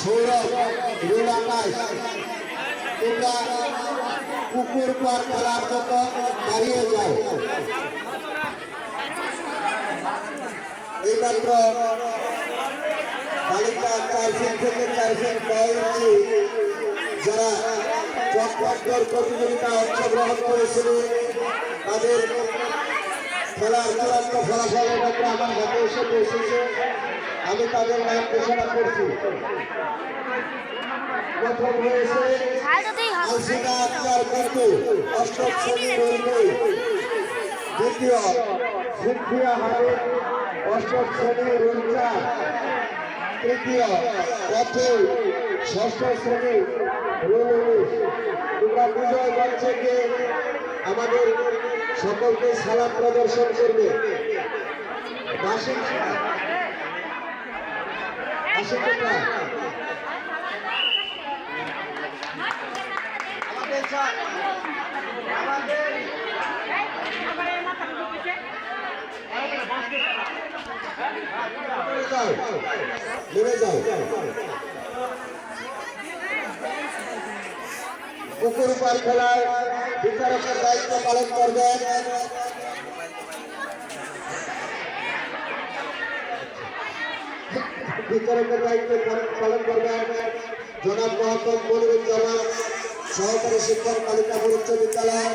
Sourav rule আকাশ তোমরা পুকুর পার খেলার জন্য দাঁড়িয়ে যাও। এইমাত্র বালিকা 4 ফিট থেকে 4 ফিট বয়সী যারা চটপট প্রতিযোগিতা অংশগ্রহণ করেছিল তাদের খেলার চূড়ান্ত ফলাফল আমার হাতে এসে পৌঁছেছে। আমি তাদের নাম ঘোষণা করছি। প্রথম হয়েছে আলসিনা আক্তার বিন্দু, অষ্টম শ্রেণী রুলমুই। দ্বিতীয় সিনথিয়া হাবিব, অষ্টম শ্রেণী রুলচা। তৃতীয় পথল, ষষ্ঠ শ্রেণী রুল 19। তোমরা বিজয় মঞ্চে গিয়ে আমাদের সকলকে সালাম প্রদর্শন করবে। বার্ষিক পুকুর পার খেলায় বিচারকের দায়িত্ব পালন করবেন জনাব মোহাম্মদ মনিরুজ্জামান, সহকারী শিক্ষক কালিকাপুর উচ্চ বিদ্যালয়।